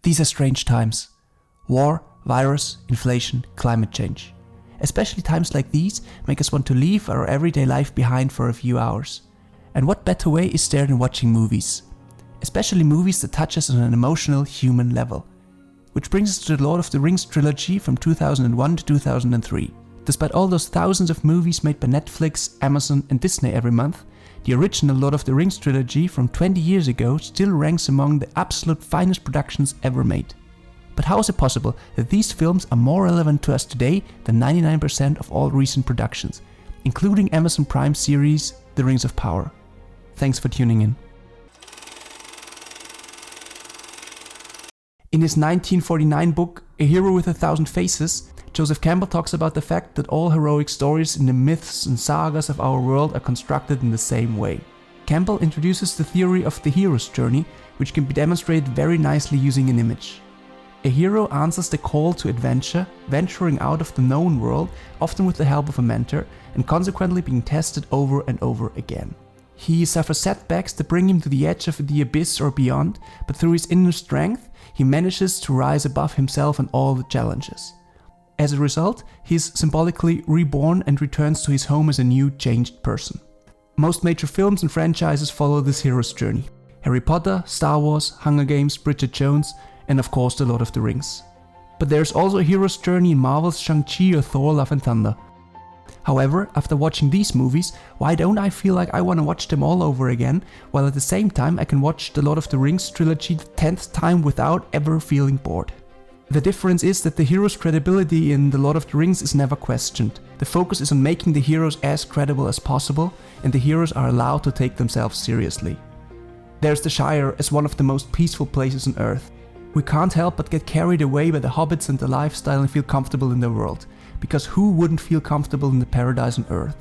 These are strange times. War, virus, inflation, climate change. Especially times like these make us want to leave our everyday life behind for a few hours. And what better way is there than watching movies? Especially movies that touch us on an emotional, human level. Which brings us to the Lord of the Rings trilogy from 2001 to 2003. Despite all those thousands of movies made by Netflix, Amazon and Disney every month, the original Lord of the Rings trilogy from 20 years ago still ranks among the absolute finest productions ever made. But how is it possible that these films are more relevant to us today than 99% of all recent productions, including Amazon Prime series The Rings of Power? Thanks for tuning in. In his 1949 book, A Hero with a Thousand Faces, Joseph Campbell talks about the fact that all heroic stories in the myths and sagas of our world are constructed in the same way. Campbell introduces the theory of the hero's journey, which can be demonstrated very nicely using an image. A hero answers the call to adventure, venturing out of the known world, often with the help of a mentor, and consequently being tested over and over again. He suffers setbacks that bring him to the edge of the abyss or beyond, but through his inner strength, he manages to rise above himself and all the challenges. As a result, he is symbolically reborn and returns to his home as a new, changed person. Most major films and franchises follow this hero's journey. Harry Potter, Star Wars, Hunger Games, Bridget Jones, and of course The Lord of the Rings. But there's also a hero's journey in Marvel's Shang-Chi or Thor Love and Thunder. However, after watching these movies, why don't I feel like I want to watch them all over again, while at the same time I can watch The Lord of the Rings trilogy the 10th time without ever feeling bored? The difference is that the hero's credibility in The Lord of the Rings is never questioned. The focus is on making the heroes as credible as possible, and the heroes are allowed to take themselves seriously. There's the Shire as one of the most peaceful places on Earth. We can't help but get carried away by the hobbits and the lifestyle and feel comfortable in their world, because who wouldn't feel comfortable in the paradise on Earth?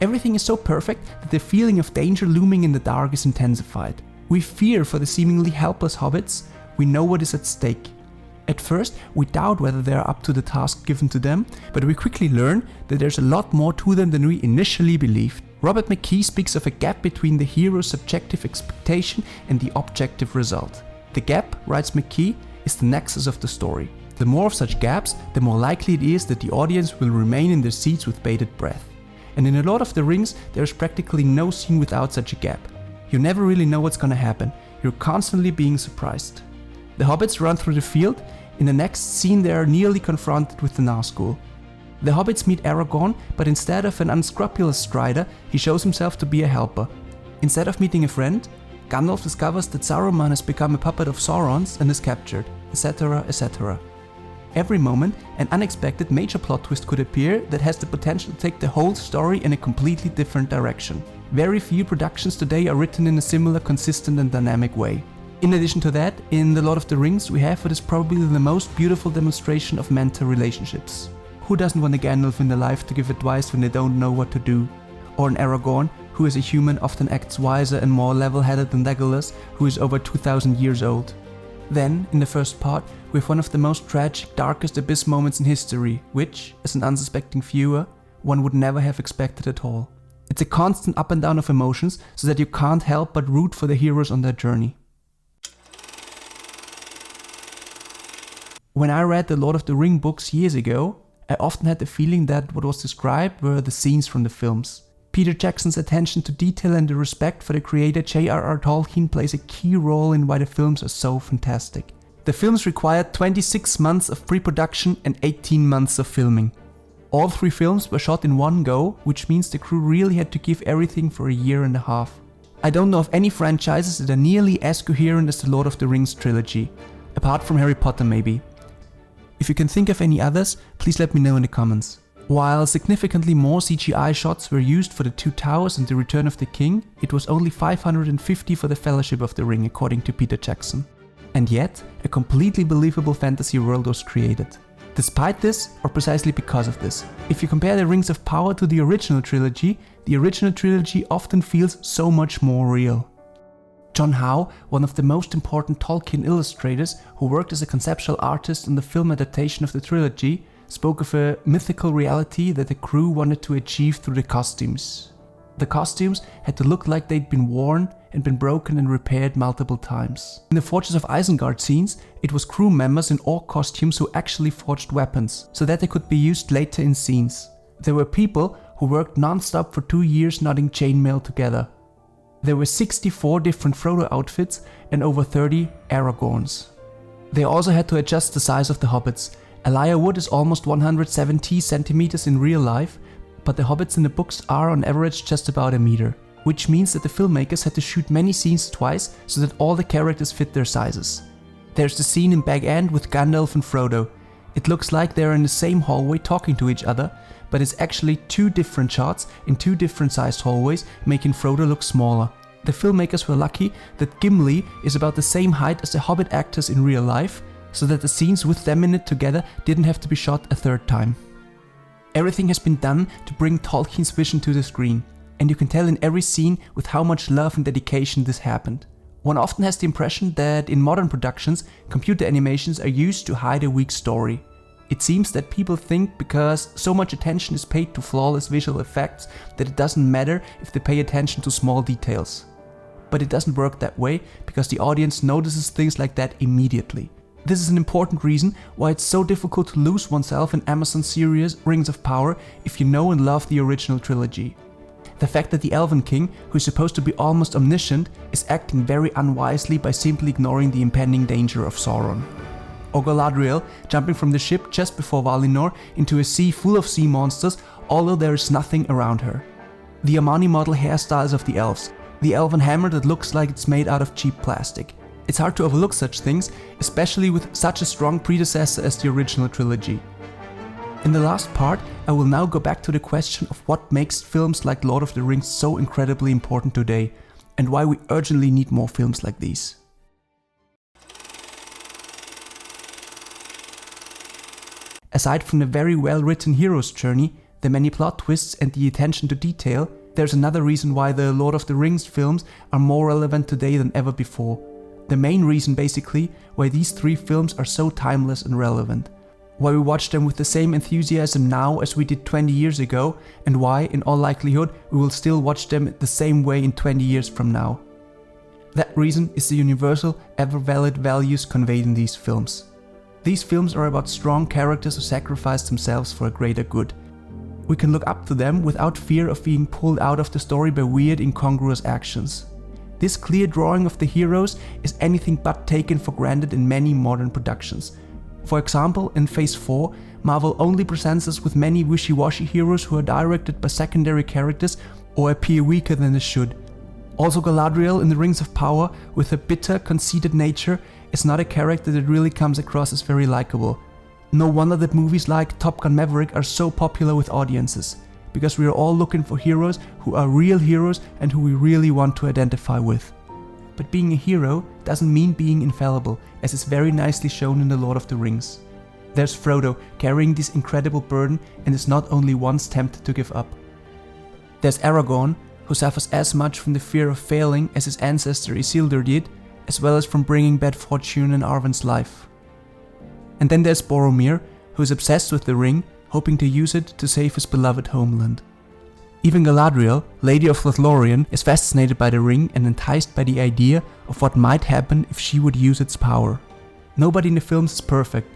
Everything is so perfect that the feeling of danger looming in the dark is intensified. We fear for the seemingly helpless hobbits, we know what is at stake. At first, we doubt whether they are up to the task given to them, but we quickly learn that there's a lot more to them than we initially believed. Robert McKee speaks of a gap between the hero's subjective expectation and the objective result. The gap, writes McKee, is the nexus of the story. The more of such gaps, the more likely it is that the audience will remain in their seats with bated breath. And in A Lord of the Rings, there is practically no scene without such a gap. You never really know what's gonna happen, you're constantly being surprised. The hobbits run through the field, in the next scene they are nearly confronted with the Nazgul. The hobbits meet Aragorn, but instead of an unscrupulous strider, he shows himself to be a helper. Instead of meeting a friend, Gandalf discovers that Saruman has become a puppet of Sauron's and is captured, etc., etc. Every moment, an unexpected major plot twist could appear that has the potential to take the whole story in a completely different direction. Very few productions today are written in a similar, consistent and dynamic way. In addition to that, in The Lord of the Rings we have what is probably the most beautiful demonstration of mentor relationships. Who doesn't want a Gandalf in their life to give advice when they don't know what to do? Or an Aragorn, who as a human often acts wiser and more level-headed than Legolas, who is over 2000 years old. Then, in the first part, we have one of the most tragic, darkest abyss moments in history, which, as an unsuspecting viewer, one would never have expected at all. It's a constant up and down of emotions, so that you can't help but root for the heroes on their journey. When I read the Lord of the Rings books years ago, I often had the feeling that what was described were the scenes from the films. Peter Jackson's attention to detail and the respect for the creator J.R.R. Tolkien plays a key role in why the films are so fantastic. The films required 26 months of pre-production and 18 months of filming. All 3 films were shot in one go, which means the crew really had to give everything for a year and a half. I don't know of any franchises that are nearly as coherent as the Lord of the Rings trilogy, apart from Harry Potter maybe. If you can think of any others, please let me know in the comments. While significantly more CGI shots were used for the Two Towers and the Return of the King, it was only 550 for the Fellowship of the Ring according to Peter Jackson. And yet, a completely believable fantasy world was created. Despite this, or precisely because of this, if you compare the Rings of Power to the original trilogy often feels so much more real. John Howe, one of the most important Tolkien illustrators who worked as a conceptual artist on the film adaptation of the trilogy, spoke of a mythical reality that the crew wanted to achieve through the costumes. The costumes had to look like they'd been worn and been broken and repaired multiple times. In the Forges of Isengard scenes, it was crew members in orc costumes who actually forged weapons, so that they could be used later in scenes. There were people who worked non-stop for 2 years knotting chainmail together. There were 64 different Frodo outfits and over 30 Aragorns. They also had to adjust the size of the hobbits. Elijah Wood is almost 170 centimeters in real life, but the hobbits in the books are on average just about a meter, which means that the filmmakers had to shoot many scenes twice so that all the characters fit their sizes. There's the scene in Bag End with Gandalf and Frodo. It looks like they're in the same hallway talking to each other, but it's actually 2 different shots in 2 different sized hallways, making Frodo look smaller. The filmmakers were lucky that Gimli is about the same height as the hobbit actors in real life, so that the scenes with them in it together didn't have to be shot a 3rd time. Everything has been done to bring Tolkien's vision to the screen, and you can tell in every scene with how much love and dedication this happened. One often has the impression that in modern productions, computer animations are used to hide a weak story. It seems that people think because so much attention is paid to flawless visual effects that it doesn't matter if they pay attention to small details. But it doesn't work that way, because the audience notices things like that immediately. This is an important reason why it's so difficult to lose oneself in Amazon's series Rings of Power if you know and love the original trilogy. The fact that the Elven King, who is supposed to be almost omniscient, is acting very unwisely by simply ignoring the impending danger of Sauron. Or Galadriel jumping from the ship just before Valinor into a sea full of sea monsters, although there is nothing around her. The Amani model hairstyles of the elves, the elven hammer that looks like it's made out of cheap plastic. It's hard to overlook such things, especially with such a strong predecessor as the original trilogy. In the last part, I will now go back to the question of what makes films like Lord of the Rings so incredibly important today, and why we urgently need more films like these. Aside from the very well-written hero's journey, the many plot twists and the attention to detail, there's another reason why the Lord of the Rings films are more relevant today than ever before. The main reason basically why these 3 films are so timeless and relevant. Why we watch them with the same enthusiasm now as we did 20 years ago, and why, in all likelihood, we will still watch them the same way in 20 years from now. That reason is the universal, ever-valid values conveyed in these films. These films are about strong characters who sacrifice themselves for a greater good. We can look up to them without fear of being pulled out of the story by weird, incongruous actions. This clear drawing of the heroes is anything but taken for granted in many modern productions. For example, in Phase 4, Marvel only presents us with many wishy-washy heroes who are directed by secondary characters or appear weaker than they should. Also, Galadriel in the Rings of Power, with her bitter, conceited nature, is not a character that really comes across as very likable. No wonder that movies like Top Gun Maverick are so popular with audiences, because we are all looking for heroes who are real heroes and who we really want to identify with. But being a hero doesn't mean being infallible, as is very nicely shown in The Lord of the Rings. There's Frodo carrying this incredible burden and is not only once tempted to give up. There's Aragorn, who suffers as much from the fear of failing as his ancestor Isildur did, as well as from bringing bad fortune in Arwen's life. And then there's Boromir, who is obsessed with the ring, hoping to use it to save his beloved homeland. Even Galadriel, Lady of Lothlorien, is fascinated by the ring and enticed by the idea of what might happen if she would use its power. Nobody in the films is perfect.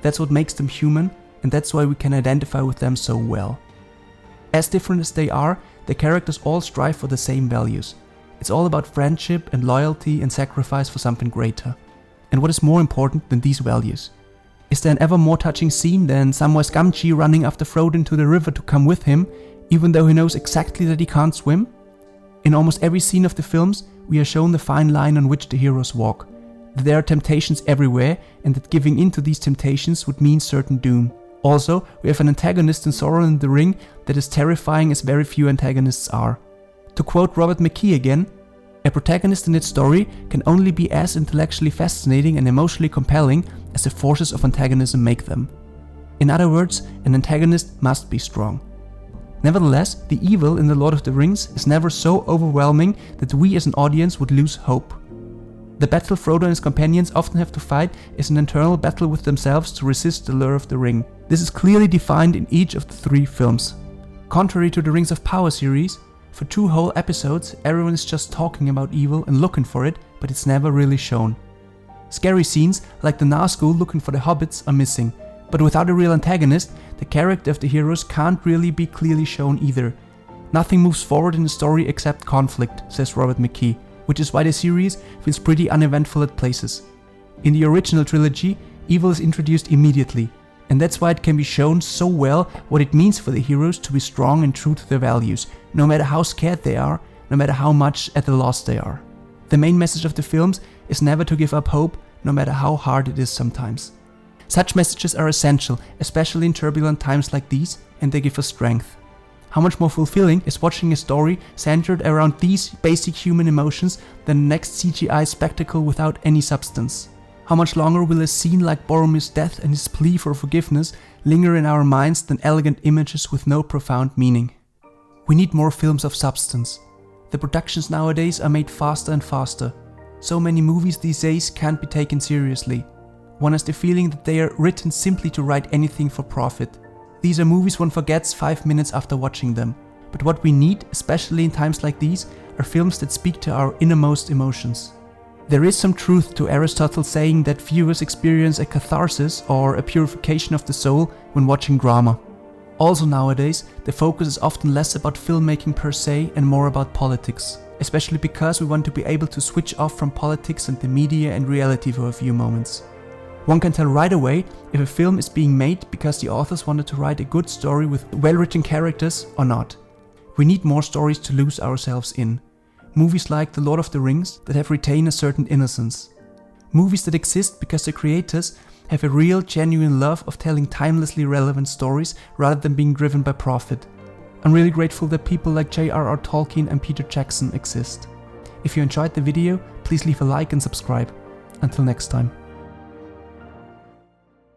That's what makes them human, and that's why we can identify with them so well. As different as they are, the characters all strive for the same values. It's all about friendship and loyalty and sacrifice for something greater. And what is more important than these values? Is there an ever more touching scene than Samwise Gamgee running after Frodo into the river to come with him, even though he knows exactly that he can't swim? In almost every scene of the films, we are shown the fine line on which the heroes walk, that there are temptations everywhere, and that giving in to these temptations would mean certain doom. Also, we have an antagonist in Sauron and the Ring that is terrifying as very few antagonists are. To quote Robert McKee again, a protagonist in its story can only be as intellectually fascinating and emotionally compelling as the forces of antagonism make them. In other words, an antagonist must be strong. Nevertheless, the evil in The Lord of the Rings is never so overwhelming that we as an audience would lose hope. The battle Frodo and his companions often have to fight is an internal battle with themselves to resist the lure of the ring. This is clearly defined in each of the 3 films. Contrary to the Rings of Power series, For 2 whole episodes, everyone is just talking about evil and looking for it, but it's never really shown. Scary scenes, like the Nazgul looking for the hobbits, are missing, but without a real antagonist, the character of the heroes can't really be clearly shown either. Nothing moves forward in the story except conflict, says Robert McKee, which is why the series feels pretty uneventful at places. In the original trilogy, evil is introduced immediately, and that's why it can be shown so well what it means for the heroes to be strong and true to their values, no matter how scared they are, no matter how much at a loss they are. The main message of the films is never to give up hope, no matter how hard it is sometimes. Such messages are essential, especially in turbulent times like these, and they give us strength. How much more fulfilling is watching a story centered around these basic human emotions than the next CGI spectacle without any substance? How much longer will a scene like Boromir's death and his plea for forgiveness linger in our minds than elegant images with no profound meaning? We need more films of substance. The productions nowadays are made faster and faster. So many movies these days can't be taken seriously. One has the feeling that they are written simply to write anything for profit. These are movies one forgets 5 minutes after watching them. But what we need, especially in times like these, are films that speak to our innermost emotions. There is some truth to Aristotle saying that viewers experience a catharsis or a purification of the soul when watching drama. Also nowadays, the focus is often less about filmmaking per se and more about politics, especially because we want to be able to switch off from politics and the media and reality for a few moments. One can tell right away if a film is being made because the authors wanted to write a good story with well-written characters or not. We need more stories to lose ourselves in. Movies like The Lord of the Rings that have retained a certain innocence. Movies that exist because the creators have a real, genuine love of telling timelessly relevant stories rather than being driven by profit. I'm really grateful that people like J.R.R. Tolkien and Peter Jackson exist. If you enjoyed the video, please leave a like and subscribe. Until next time.